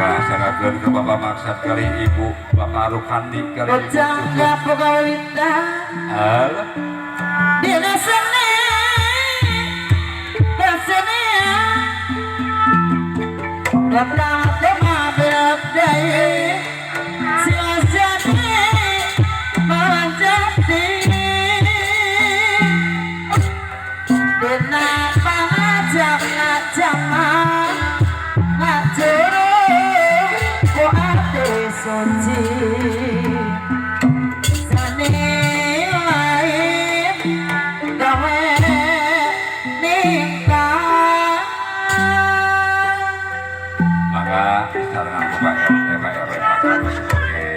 Sanakeun ke Bapak Maksad kali Ibu Bapak Rukandi kali Ibu Bocangga pegawita Alah Dina seni Keseni Datang tema berdaya Siasati Menjadi Dina pangajak ngajaman Ngajuru Ku ati suci Sani lain Gawe nikah maka sarana Bapak RT Pak RW Pak sebagai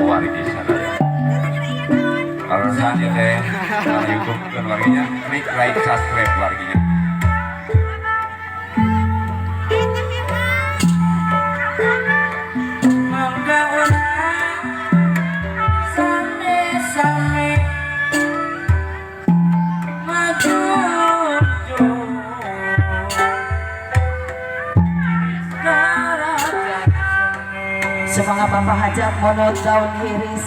wargi sadaya kalau saat itu kalau YouTube dan warginya klik like subscribe warginya Mangga urang Sami-sami Maju Semangat Bapak Hajat Monot daun hiris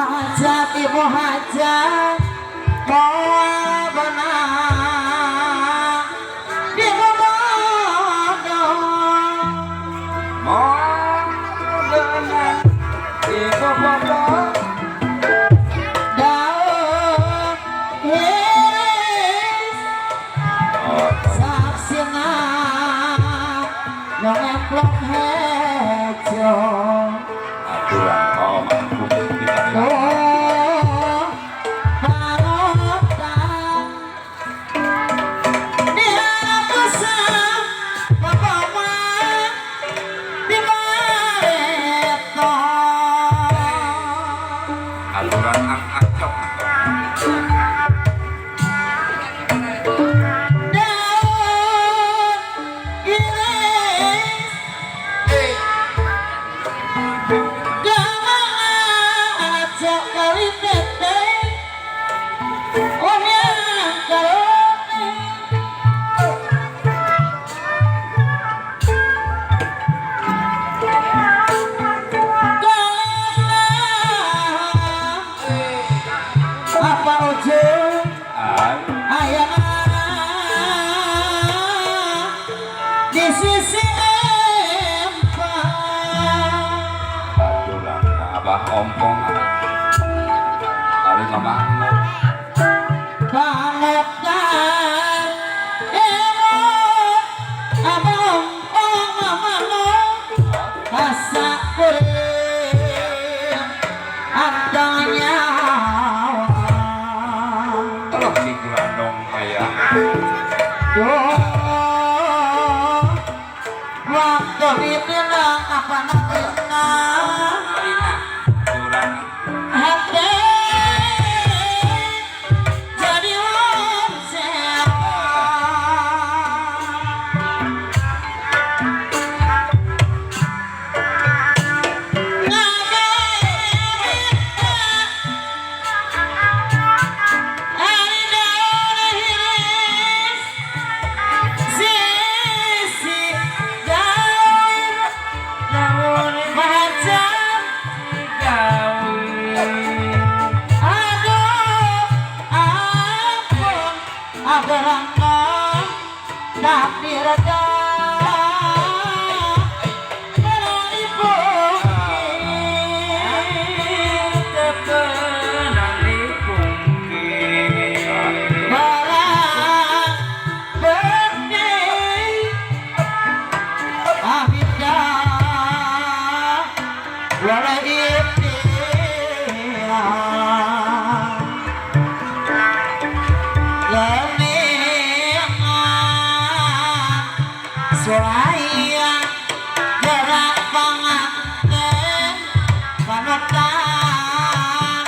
Hajat Ibu Hajat bawa benar di bodong benar di bodong daun hiris saksina nongeplok hejo aturan kau mampu aturan angkap apa ujung ayah di sisi empang aturan abah ompong kali mama bangetkan ibu abang mama rasa kuring andangnya tolong dikuran dong ayah waktu dibilang apa namanya aturan hati jadi omsel Suraya gerak panganten panutan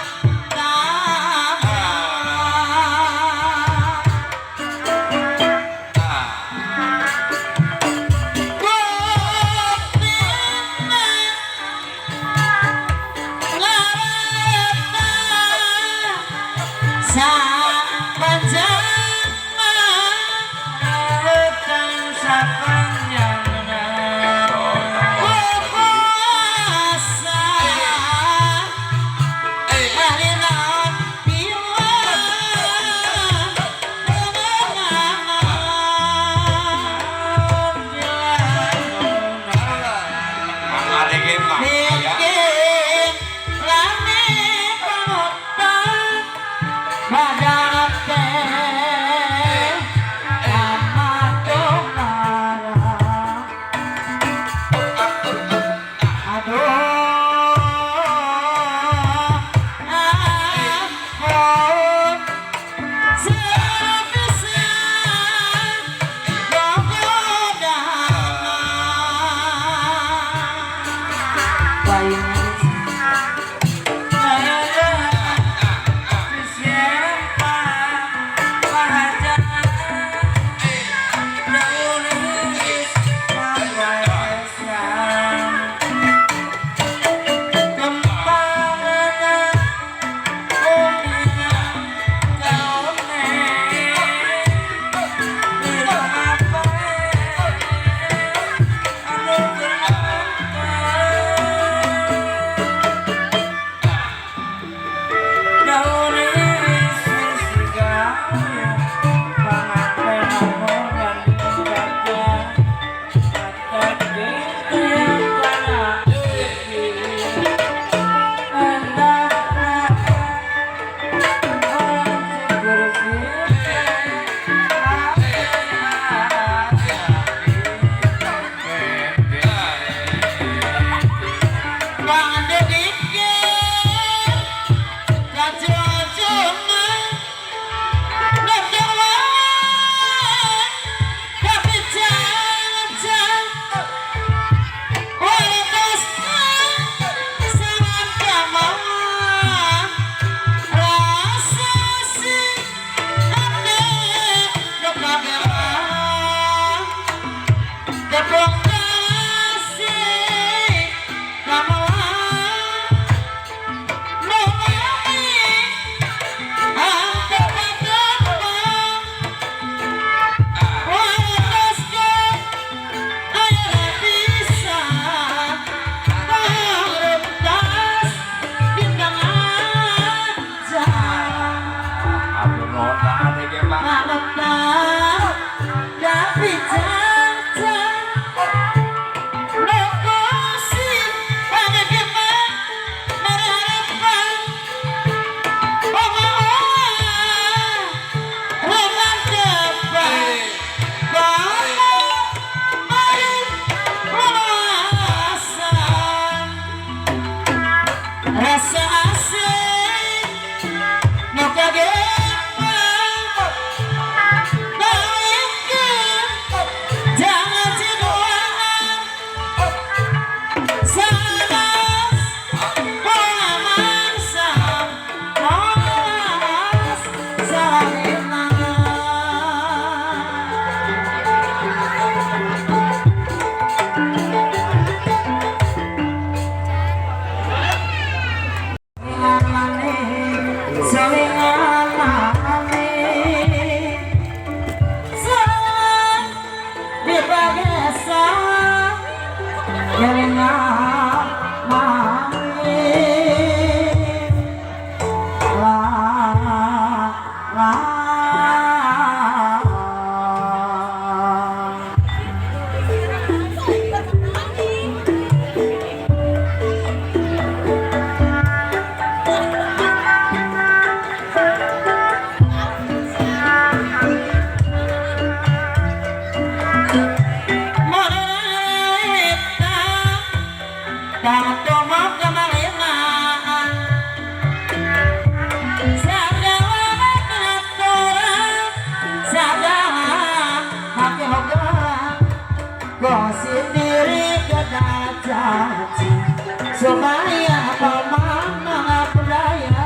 supaya paman mengabdaya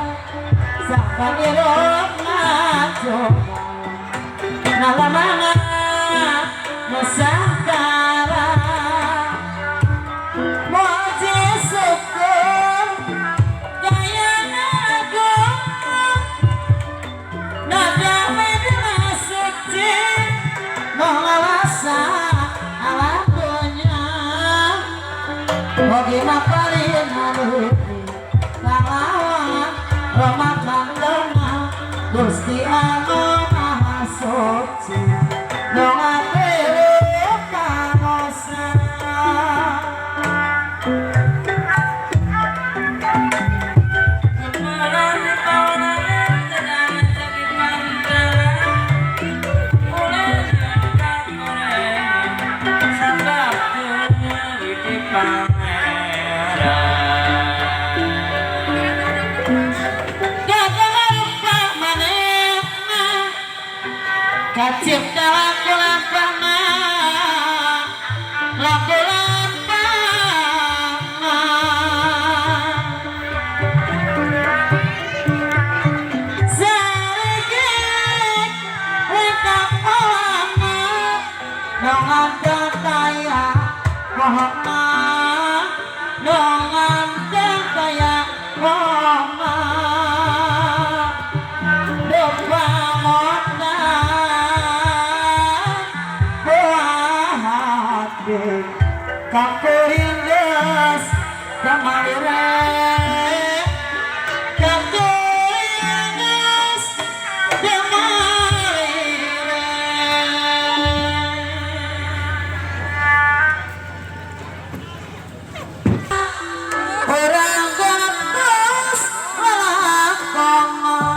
sampai rok ngacoba ngalamana nusantara moji syukur gaya nagung dina paringaluti kalawan Romat mandona Gusti Anu Maha Suci nungateu kamosa Kacipta laku lampana laku lampana sarigit wika polana nonganda kaya pohona nonganda kaya pohona dopa moda Kakurindas kamarire Kakurindas kamarire Orang gantos lakongan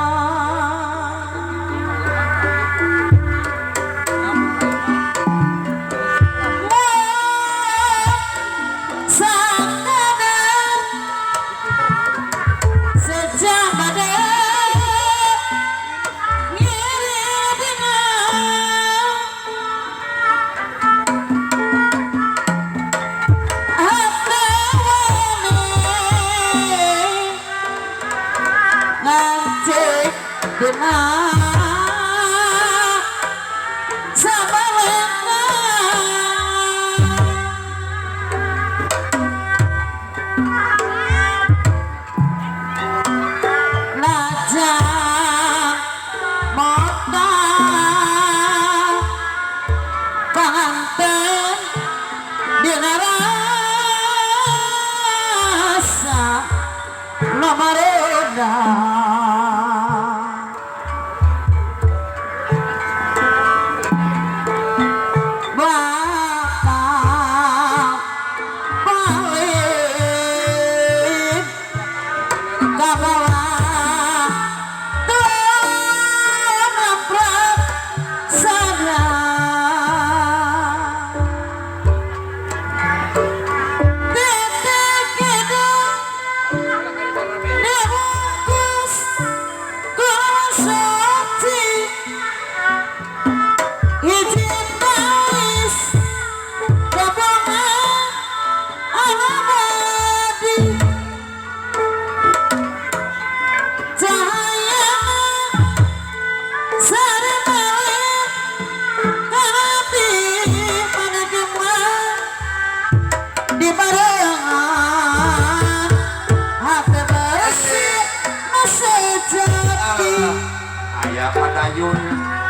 Padayun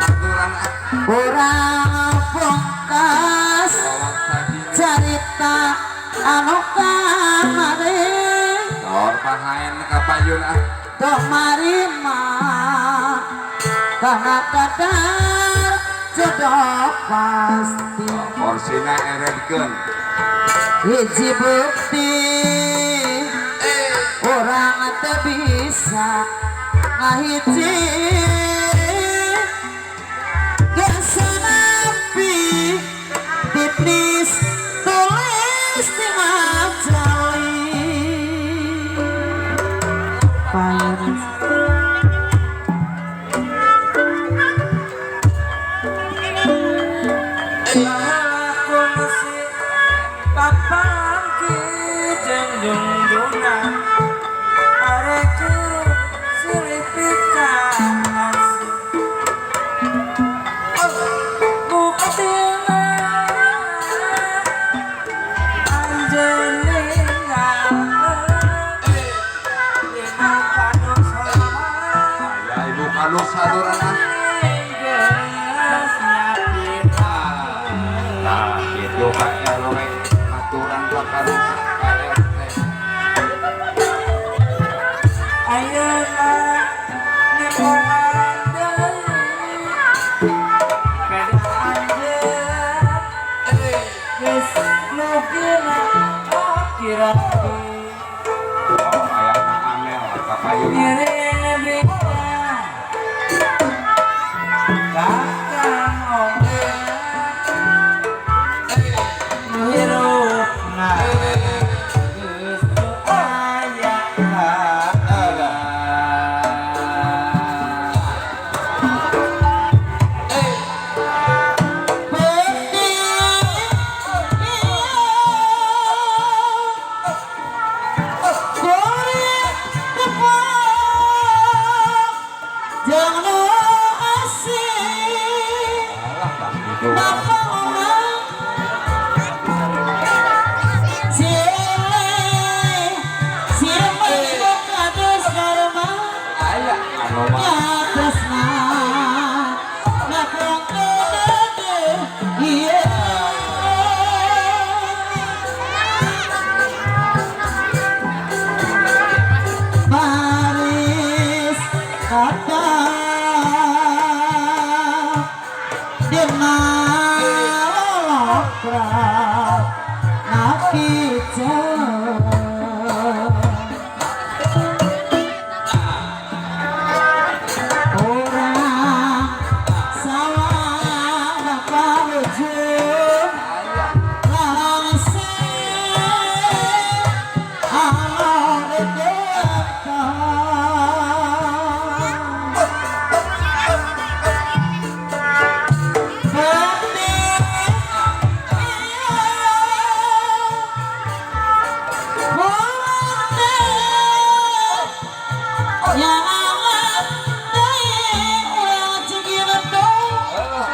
aturan Urang pungkas cerita anu kamari Dor pahaen kapayun Dok marima Kana kadar jodoh pasti Porsina eredkeun Hiji bukti Orang teu bisa ngahiji Tipis tulis di majali Paris Aku masih papang ki jeng jungjungan Areku silipikan Halus saduran nah itu kayak aturan bakal Oh, ayahnya aneh lah, kapayun. Alah, tak gitu. Ayah, anu mah. Baris kata dengar nakita orang sawah kalujur langsung amal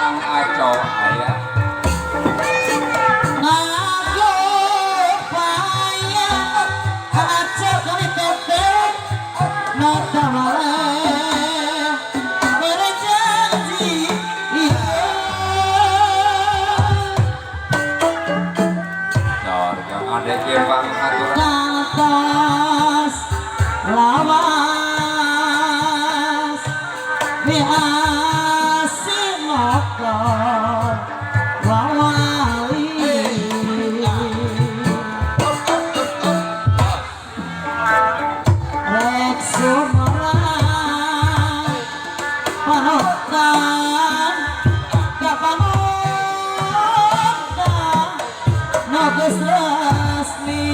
Ang aco ayah. Nah, yang ada kembang aturan. Lawas biasi motor wawali rek sumeran panutan kapanutan noges resmi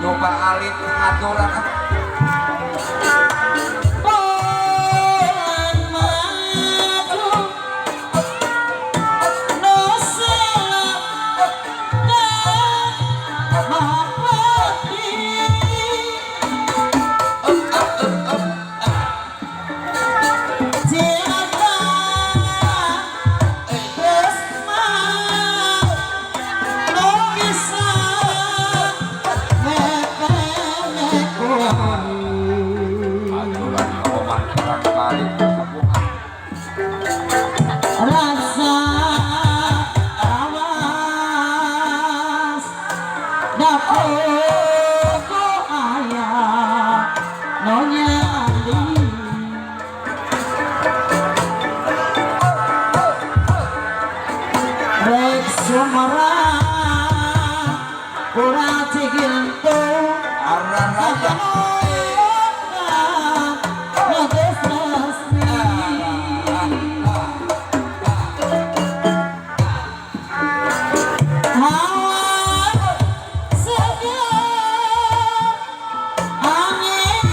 Coba alit aturan. bulan madu nusila dan mahapati tiada tresna no bisa Aturan oman perang kali kesepuhan. rasa awas dapur ku ayah nonyali rek sumerang kurang cigintu Aran raya. noges resmi hawa segar angin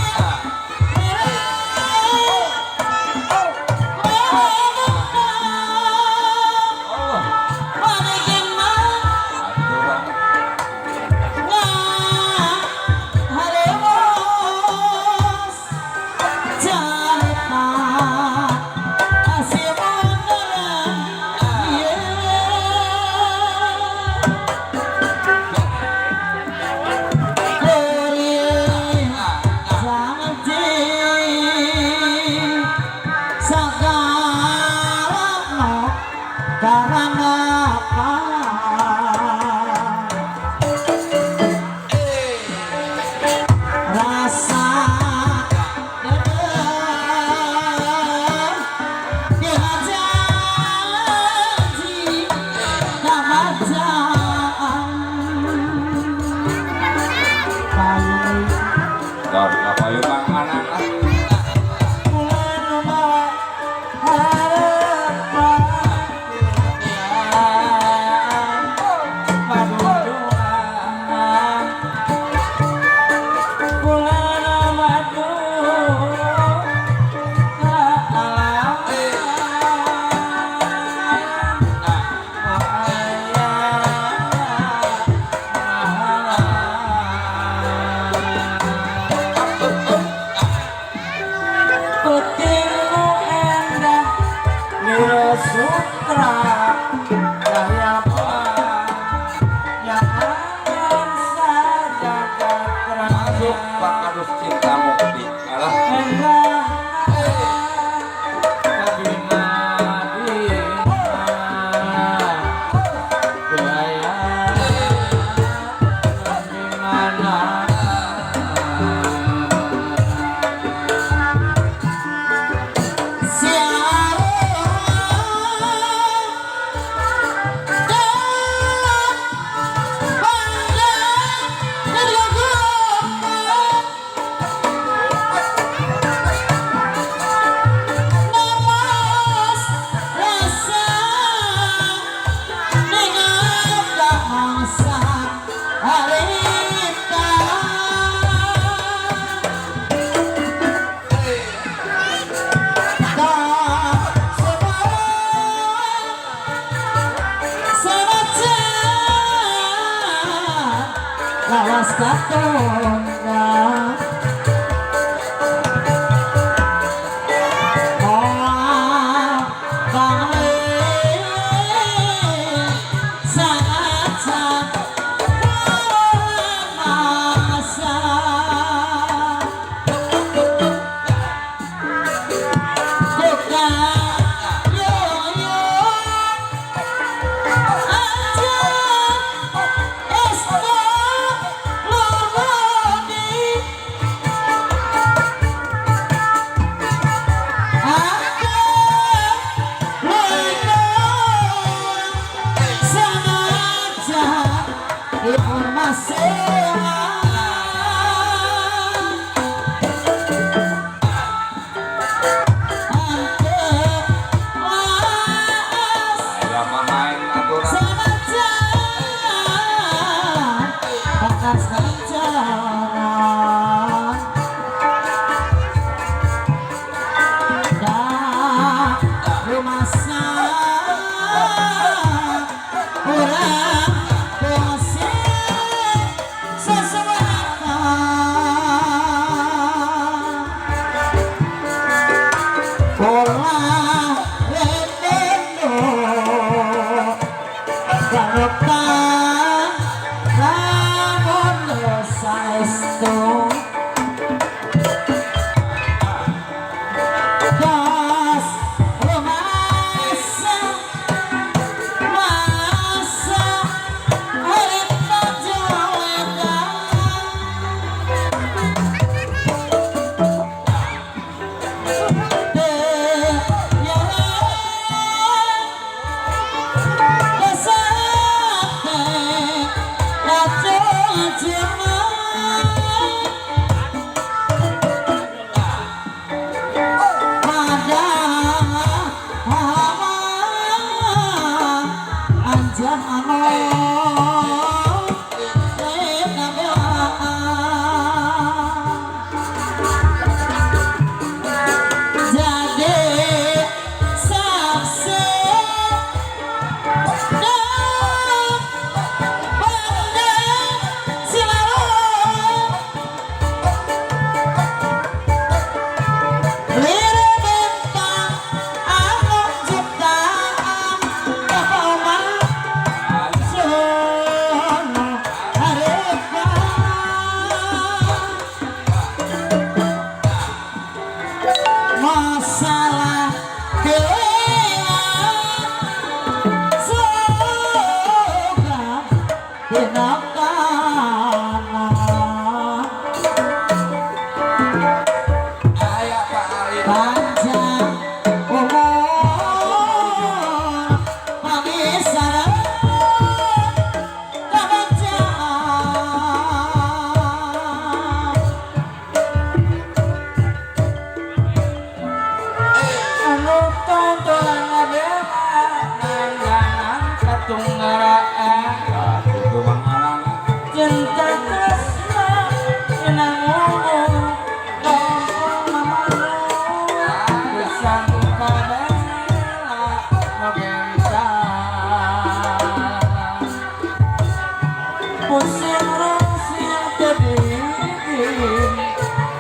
Allah. balikin sutra daya yang akan saja Masuk Pak Kadus cinta mukti. Alah. Lawas katonda Aya mahain aturan.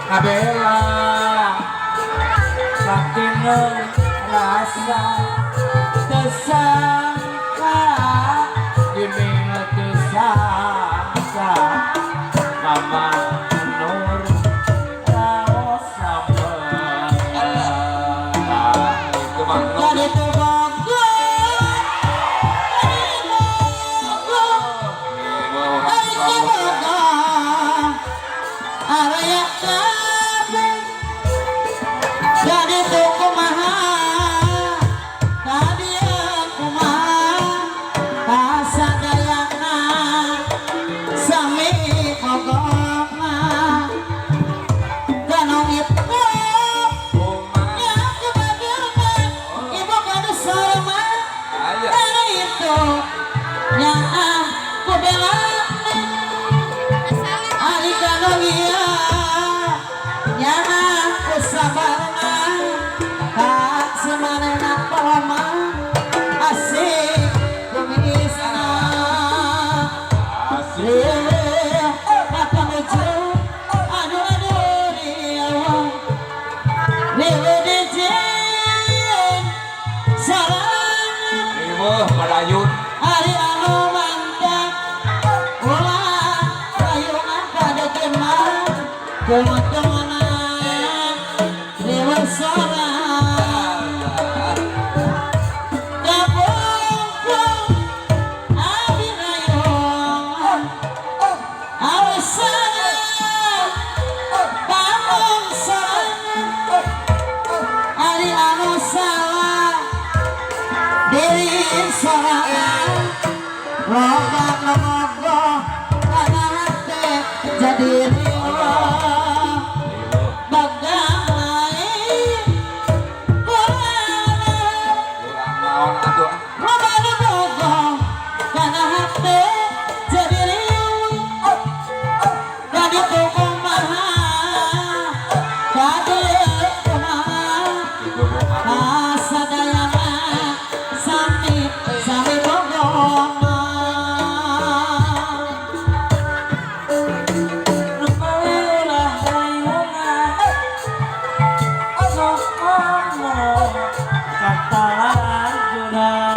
Abela saking rasa sangka gini teu sangka mama nur raos sampeun Itu mah jadi teu Araya kabeh jadi teu kumaha tadi kumaha kasadayana sami ogongna kanu itu nya kebagian ibu kanu sarma kanu itu nya aku bela ari kanu ieu nya aku sabarna kak semanena pama asik kumisna asik kata meju aduh riaw lewe dijin sarang Ibu Madayun. hari anu mantap ulah rayungan kadekeun mah teman-temanan lewe sarang kabungkung abi rayungan awesan bangun sarang hari anu salah diri sorangan loba kana hate jadi riwa bagang lain kurana Naon atuh? loba nu bogo kana hate jadi riwa kadi tu kumaha kadi kumaha Ibu Muhammad. asadayana sami sami bogoma rupawilah rayungan sokomo kata lajunan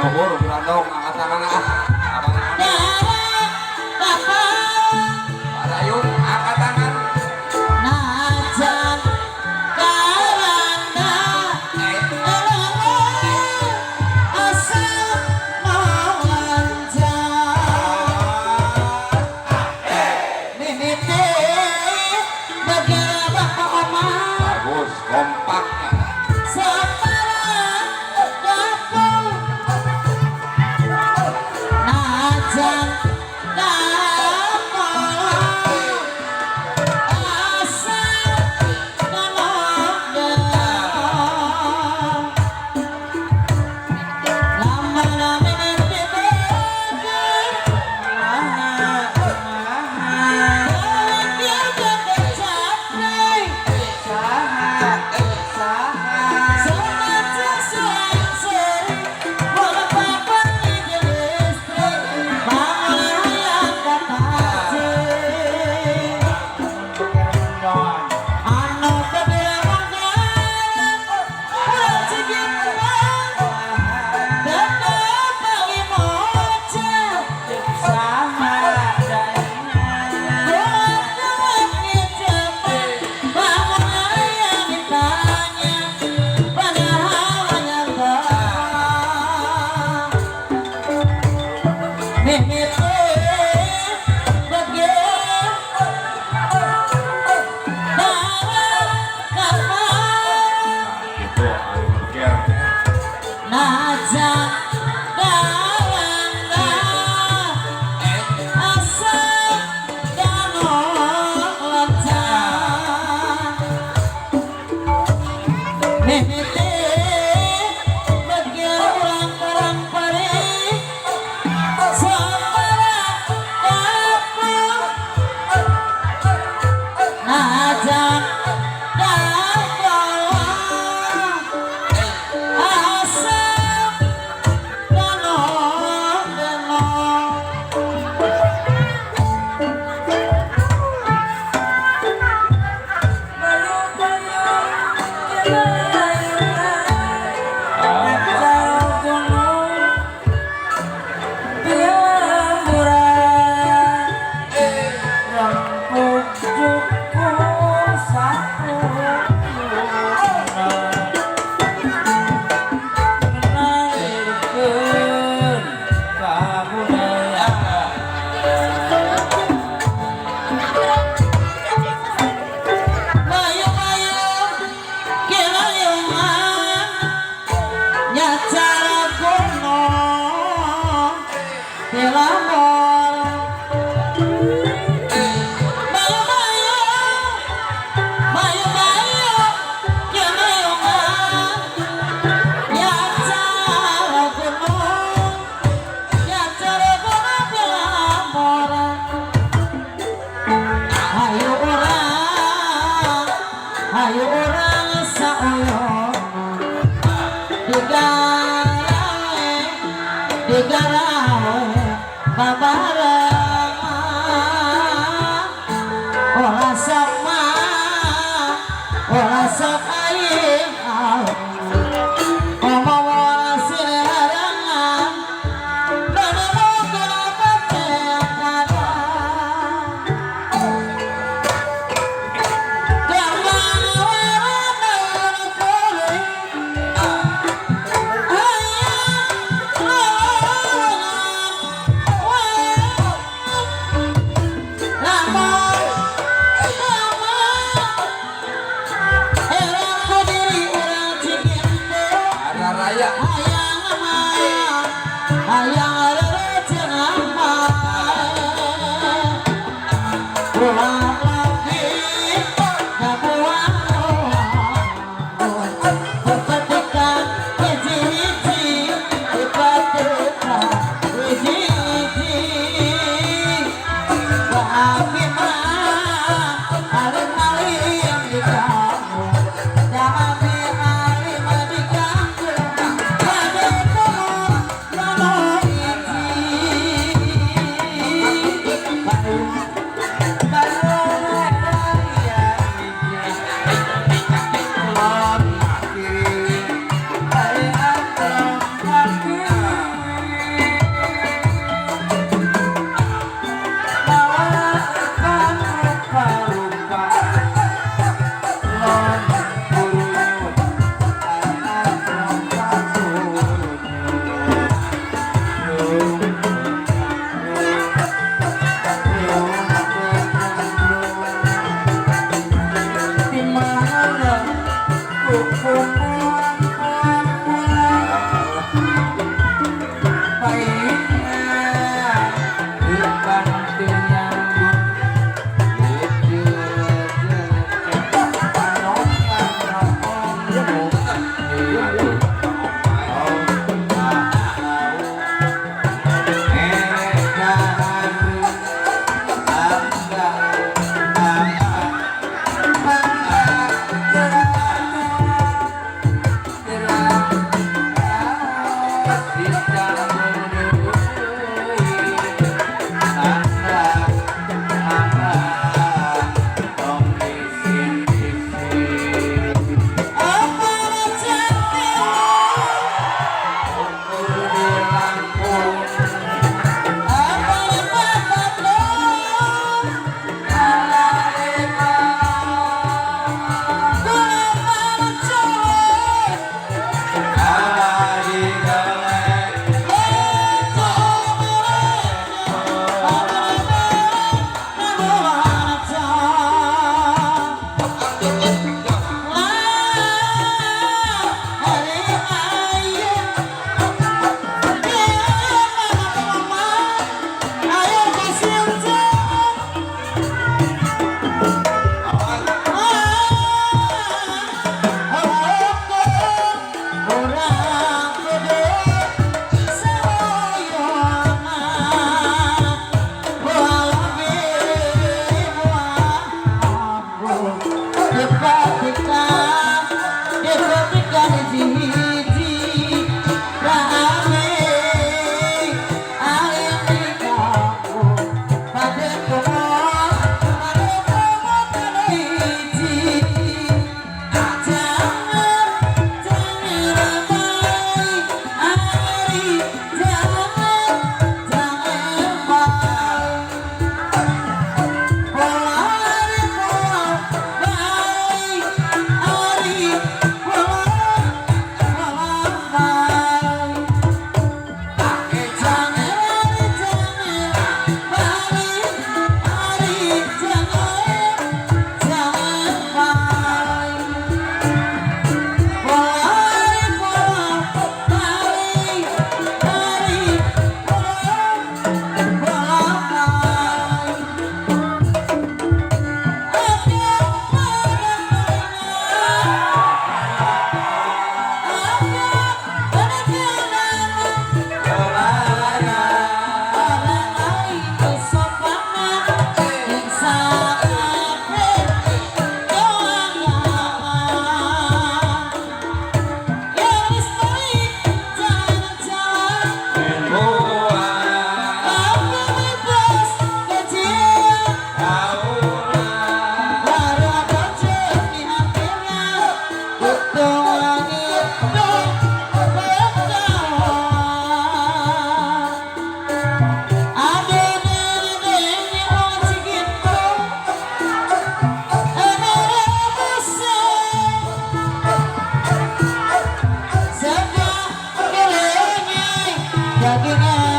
Nuhur Brandong angkat tangan abang Madayun angkat tangan. Najan karanda asal mawanjan mimiti bagera oma Bagus kompaknya. saparang kapung najan Saha mimiti bagian orang perang pari samara kapung najak dakwah asap denong-denong Ayo orang saoyo digarawe babareng ora sama ora sok aing omong ora silerangan dono kenapa ada Oh itu langit dong berkawan ada dari demi oci gitu ada besar sebuah kelengi dagingnya